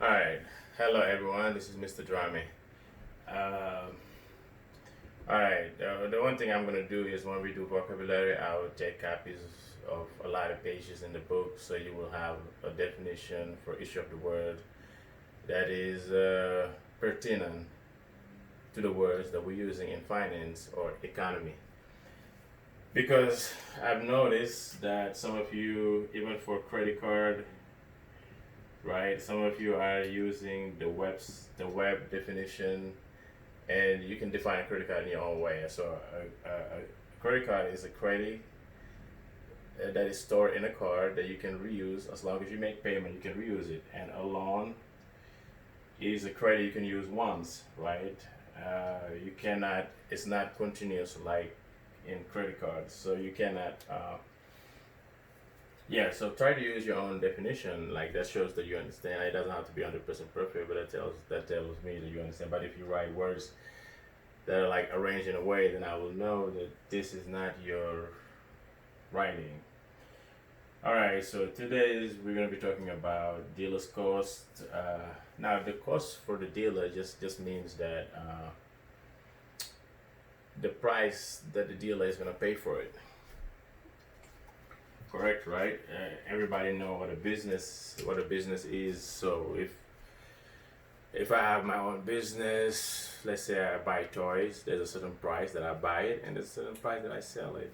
Alright, hello everyone, this is Mr. Drame. Um, Alright, the one thing I'm going to do is when we do vocabulary, I will take copies of a lot of pages in the book so you will have a definition for each of the word that is pertinent to the words that we're using in finance or economy. Because I've noticed that some of you, even for credit card, right? Some of you are using the web definition, and you can define a credit card in your own way. So a credit card is a credit that is stored in a card that you can reuse as long as you make payment. You can reuse it, and a loan is a credit you can use once, right? You cannot. It's not continuous like in credit cards, so you cannot. Yeah, so try to use your own definition. Like that shows that you understand. It doesn't have to be 100% perfect, but that tells me that you understand. But if you write words that are like arranged in a way, then I will know that this is not your writing. All right. So today we're gonna be talking about dealer's cost. Now the cost for the dealer just means that the price that the dealer is gonna pay for it. Correct, right? Everybody know what a business is. So if I have my own business, let's say I buy toys, there's a certain price that I buy it, and there's a certain price that I sell it.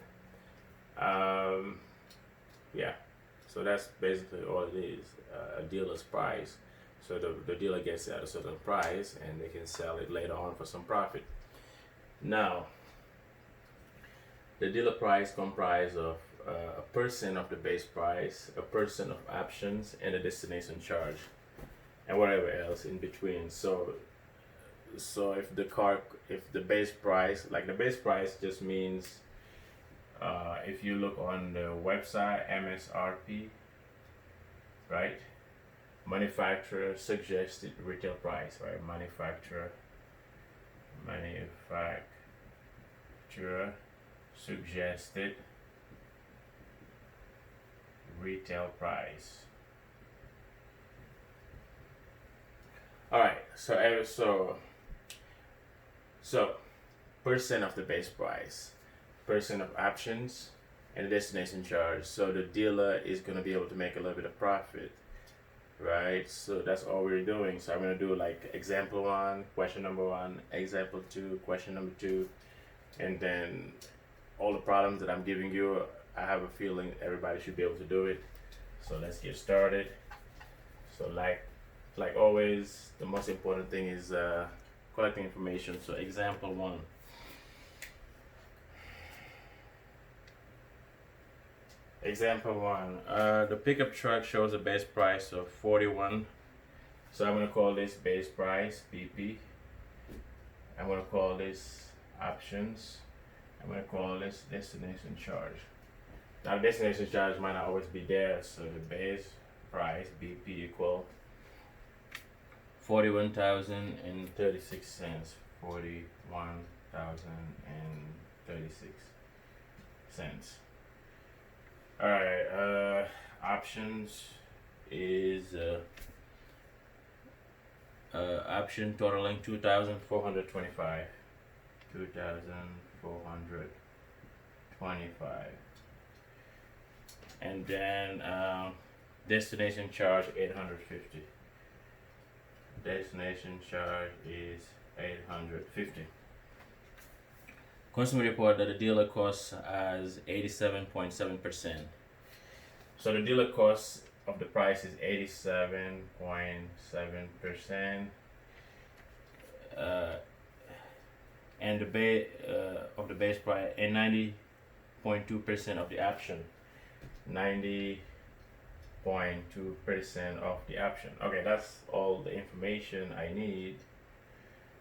Um, yeah. So that's basically all it is. A dealer's price. So the dealer gets it at a certain price, and they can sell it later on for some profit. Now, the dealer price comprises of a percent of the base price, a percent of options, and a destination charge, and whatever else in between. So if the base price, like the base price, just means if you look on the website MSRP, right? Manufacturer suggested retail price, right? Manufacturer suggested retail price. All right. So percent of the base price, percent of options, and the destination charge. So the dealer is gonna be able to make a little bit of profit, right? So that's all we're doing. So I'm gonna do like example one, question number one, example two, question number two, and then all the problems that I'm giving you, I have a feeling everybody should be able to do it. So let's get started. So like always, the most important thing is collecting information. So example one. Example one. The pickup truck shows a base price of 41. So I'm gonna call this base price BP. I'm gonna call this options. I'm gonna call this destination charge. Now destination charge might not always be there, so the base price BP equal 41,036 cents. 41,036 cents. All right. Options is option totaling 2,425. 2,425. And then destination charge 850. Destination charge is 850. Consumer report that the dealer costs as 87.7%. So the dealer cost of the price is 87.7%. And the base of the base price, and 90.2% of the option. 90.2% of the option. Okay, that's all the information I need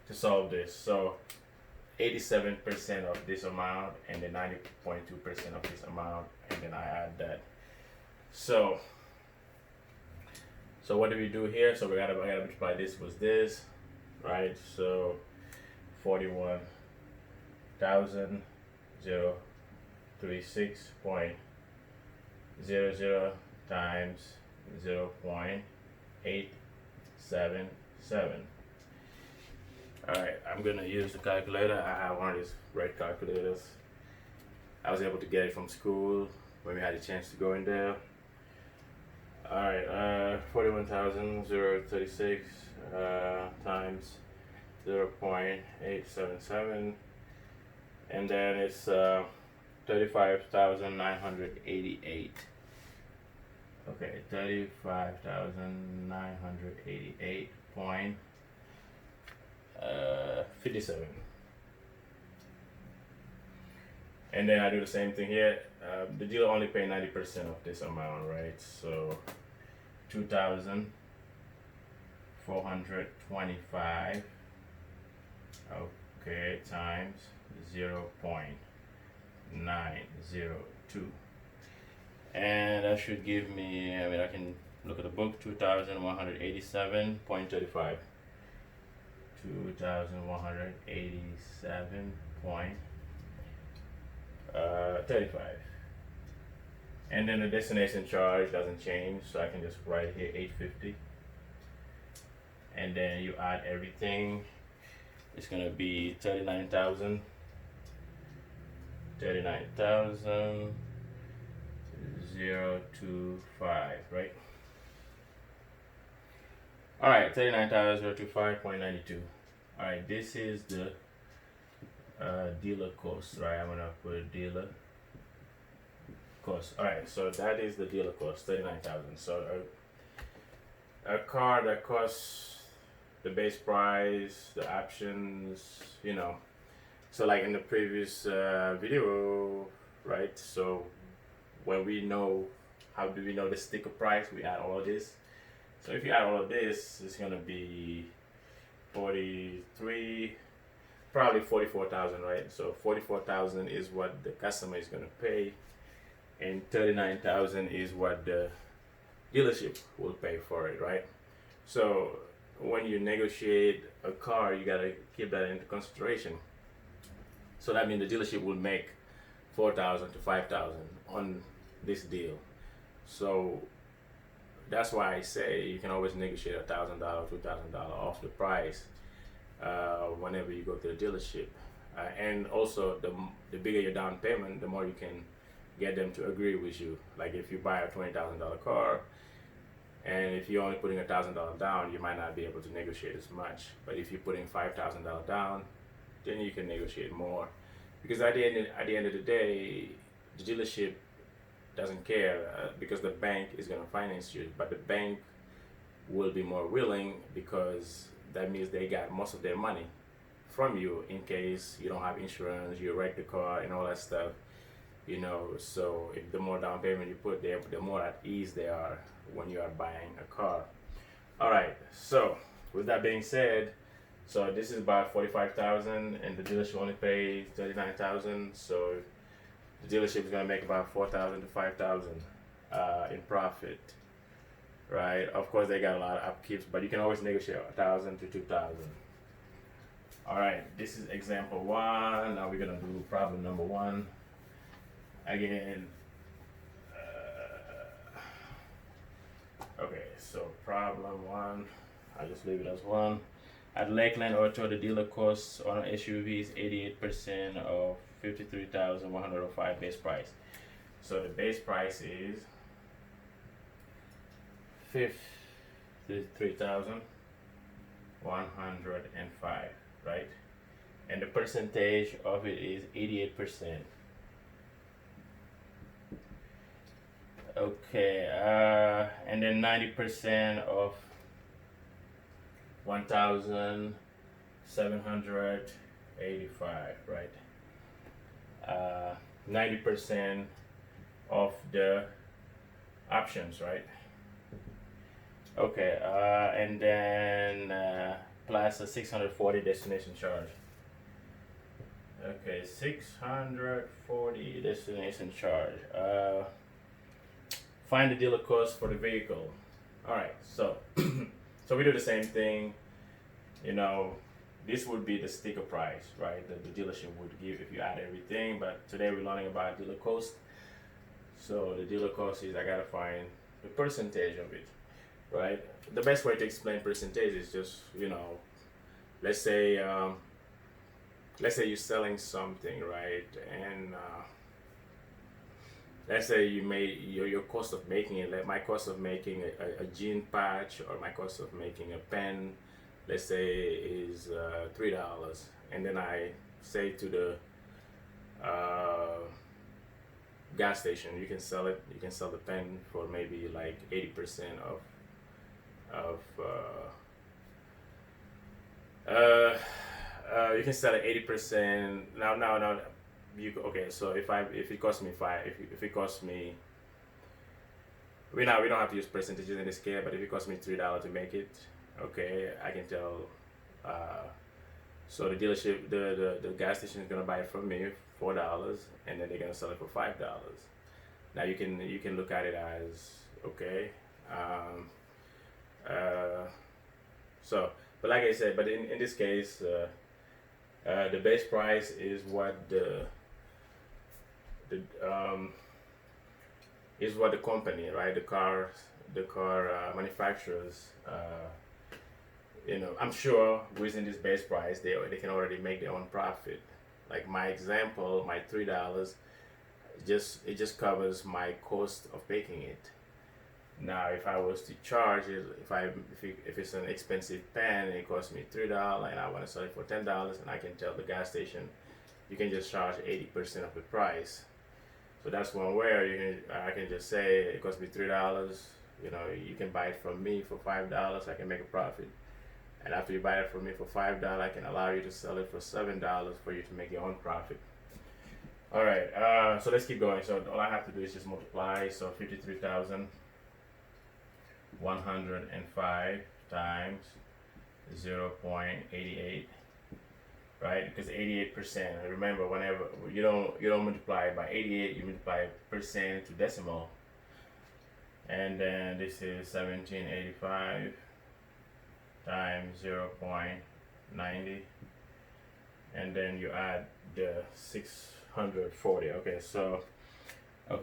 to solve this. So 87% of this amount, and then 90.2% of this amount, and then I add that. So what do we do here? So we gotta multiply this with this, right? So 41,036.00 times 0.8 All right, I'm gonna use the calculator. I have one of these red calculators. I was able to get it from school when we had a chance to go in there. All right, 41,036 times 0.877, and then it's 35,988. Okay, 35,988.57. And then I do the same thing here. The dealer only pay 90% of this amount, right? So 2,425. Okay, times 0.902. And that should give me, I mean, I can look at the book, 2,187.35. 2,187.35. And then the destination charge doesn't change, so I can just write here 850. And then you add everything, it's gonna be 39,000. 39,025, right? All right, 39,025.92. All right, this is the dealer cost, right? I'm gonna put dealer cost. All right, so that is the dealer cost, 39,000. So a car that costs the base price, the options, you know. So like in the previous video, right? So when we know, how do we know the sticker price? We add all of this. So if you add all of this, it's gonna be 43, probably 44,000, right? So 44,000 is what the customer is gonna pay, and 39,000 is what the dealership will pay for it, right? So when you negotiate a car, you gotta keep that into consideration. So that means the dealership will make 4,000 to 5,000 on this deal. So that's why I say you can always negotiate $1,000, $2,000 off the price whenever you go to the dealership. And also, the bigger your down payment, the more you can get them to agree with you. Like if you buy a $20,000 car, and if you're only putting $1,000 down, you might not be able to negotiate as much. But if you're putting $5,000 down, then you can negotiate more. Because at the end of the day, the dealership doesn't care because the bank is going to finance you, but the bank will be more willing because that means they got most of their money from you in case you don't have insurance, you wreck the car and all that stuff, you know. So if the more down payment you put there, the more at ease they are when you are buying a car. All right, so with that being said, so this is about 45,000 and the dealership only pays 39,000, so the dealership is gonna make about 4,000 to 5,000 in profit, right? Of course, they got a lot of upkeeps, but you can always negotiate 1,000 to 2,000. All right, this is example one. Now we're gonna do problem number one. Again, okay, so problem one, I'll just leave it as one. At Lakeland Auto, the dealer costs on an SUV is 88% of 53,105 base price. So the base price is 53,105, right? And the percentage of it is 88%. Okay, and then 90% of 1,785, right? 90% of the options, right? Okay, and then plus a 640 destination charge. Okay, 640 destination charge. Find the dealer cost for the vehicle. All right, so so we do the same thing. You know, this would be the sticker price, right? That the dealership would give if you add everything. But today we're learning about dealer cost. So the dealer cost is I gotta find the percentage of it. right? The best way to explain percentage is just, let's say you're selling something, right? And let's say you made your cost of making it, like my cost of making a jean patch, or my cost of making a pen, let's say is $3. And then I say to the uh, gas station, you can sell the pen for maybe like 80% of you can sell it 80%. Now okay, so if it costs me five, if it costs me, we don't have to use percentages in this case, but if it costs me $3 to make it, okay, I can tell uh, so the dealership, the gas station is gonna buy it from me $4, and then they're gonna sell it for $5. Now you can look at it as, okay, um, uh, so, but like I said, but in this case, the base price is what the is what the company, right, the car manufacturers, I'm sure within this base price they can already make their own profit. Like my example, my $3, it just covers my cost of making it. Now, if I was to charge it, if it's an expensive pen and it costs me $3 and I want to sell it for $10, and I can tell the gas station, you can just charge 80% of the price. So that's one way. Or I can just say it costs me $3. You can buy it from me for $5. I can make a profit. And after you buy it from me for $5, I can allow you to sell it for $7 for you to make your own profit. All right. So let's keep going. So all I have to do is just multiply. So 53,105 times 0.88, right? Because 88%. Remember, whenever you don't multiply by 88, you multiply percent to decimal. And then this is 1785 times 0.90, and then you add the 640. Okay, so all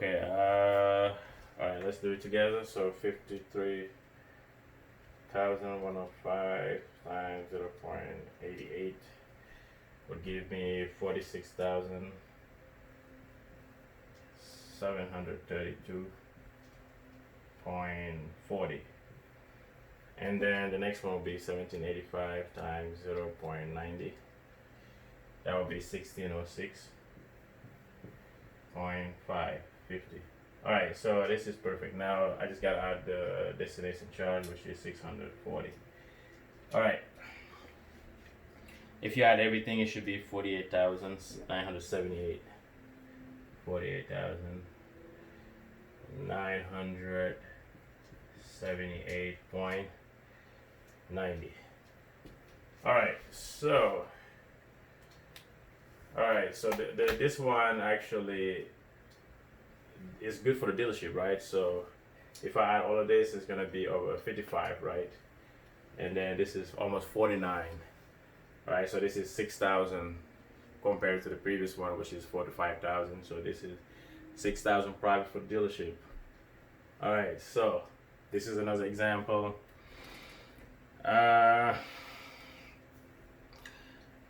right, let's do it together. So 53,105 times 0.88 would give me 46,732.40. And then the next one will be 1785 times 0.90. That will be 1606.550. Alright, so this is perfect. Now I just gotta add the destination charge, which is 640. Alright. If you add everything, it should be 48,978. 48,978.90. Alright, so this one actually is good for the dealership, right? So if I add all of this, it's gonna be over 55, right? And then this is almost 49, right? So this is 6,000 compared to the previous one, which is 45,000. So this is 6,000 profit for the dealership. All right, so this is another example.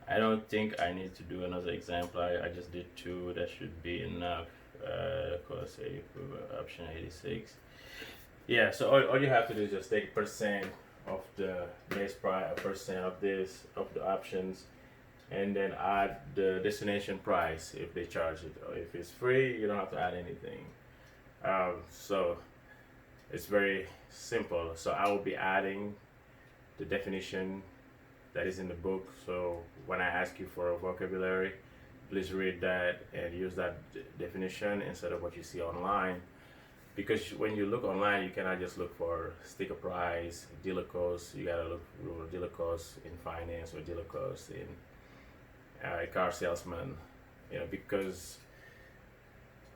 I don't think I need to do another example. I just did two. That should be enough. Cost save option 86. Yeah, so all you have to do is just take percent of the base price, a percent of the options, and then add the destination price if they charge it. Or if it's free, you don't have to add anything. So it's very simple. So I will be adding the definition that is in the book. So when I ask you for a vocabulary, please read that and use that definition instead of what you see online. Because when you look online, you cannot just look for sticker price, dealer cost. You gotta look for dealer cost in finance or dealer cost in a car salesman. Because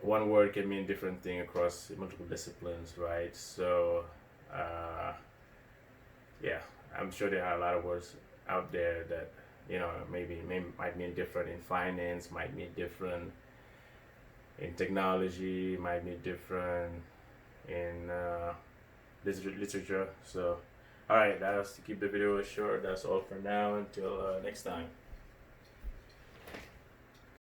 one word can mean different thing across multiple disciplines, right? So, yeah, I'm sure there are a lot of words out there that might mean different in finance, might mean different in technology, might be different in literature. So, all right, that's to keep the video short. That's all for now. Until next time.